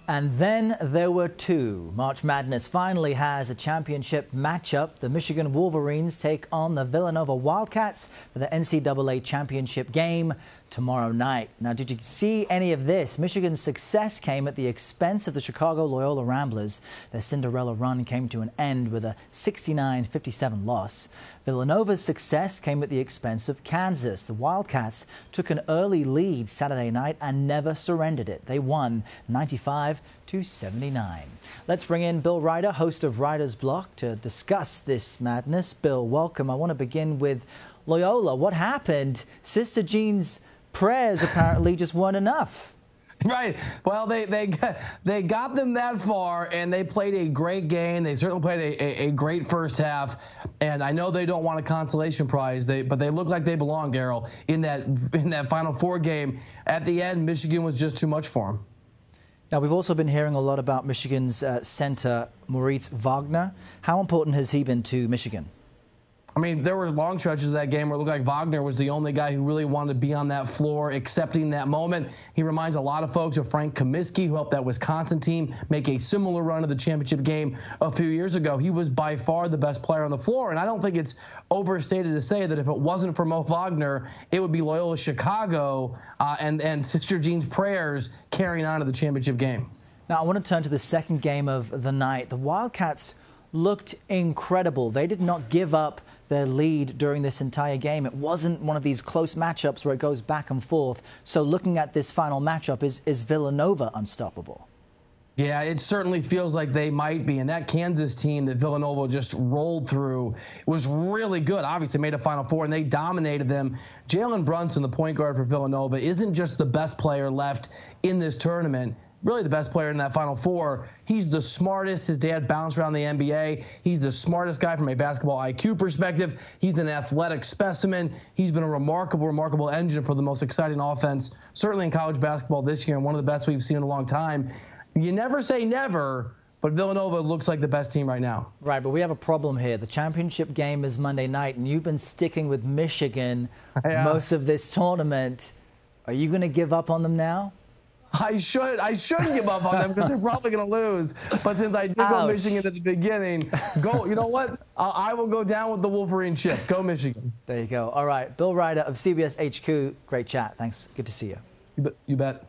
And then there were two. March Madness finally has a championship matchup. The Michigan Wolverines take on the Villanova Wildcats for the NCAA championship game tomorrow night. Now, did you see any of this? Michigan's success came at the expense of the Chicago Loyola Ramblers. Their Cinderella run came to an end with a 69-57 loss. Villanova's success came at the expense of Kansas. The Wildcats took an early lead Saturday night and never surrendered it. They won 95-79. Let's bring in Bill Reiter, host of Reiter's Block, to discuss this madness. Bill, welcome. I want to begin with Loyola. What happened? Sister Jean's prayers apparently just weren't enough. Right. Well, they got them that far, and they played a great game. They certainly played a great first half, and I know they don't want a consolation prize, but they look like they belong, Darryl, in that Final Four game. At the end, Michigan was just too much for them. Now, we've also been hearing a lot about Michigan's center, Moritz Wagner. How important has he been to Michigan? I mean, there were long stretches of that game where it looked like Wagner was the only guy who really wanted to be on that floor, accepting that moment. He reminds a lot of folks of Frank Kaminsky, who helped that Wisconsin team make a similar run of the championship game a few years ago. He was by far the best player on the floor, and I don't think it's overstated to say that if it wasn't for Mo Wagner, it would be Loyola Chicago and Sister Jean's prayers carrying on to the championship game. Now, I want to turn to the second game of the night. The Wildcats looked incredible. They did not give up their lead during this entire game. It wasn't one of these close matchups where it goes back and forth. So looking at this final matchup, is Villanova unstoppable? Yeah, it certainly feels like they might be. And that Kansas team that Villanova just rolled through was really good. Obviously made a Final Four, and they dominated them. Jalen Brunson, the point guard for Villanova, isn't just the best player left in this tournament, really the best player in that Final Four. He's the smartest. His dad bounced around the NBA. He's the smartest guy from a basketball IQ perspective. He's an athletic specimen. He's been a remarkable engine for the most exciting offense, certainly in college basketball this year, and one of the best we've seen in a long time. You never say never, but Villanova looks like the best team right now. Right, but we have a problem here. The championship game is Monday night, and you've been sticking with Michigan most of this tournament. Are you going to give up on them now? I shouldn't give up on them because they're probably going to lose. But since I did go Michigan at the beginning, you know what? I will go down with the Wolverine ship. Go Michigan. There you go. All right. Bill Reiter of CBS HQ. Great chat. Thanks. Good to see you. You bet.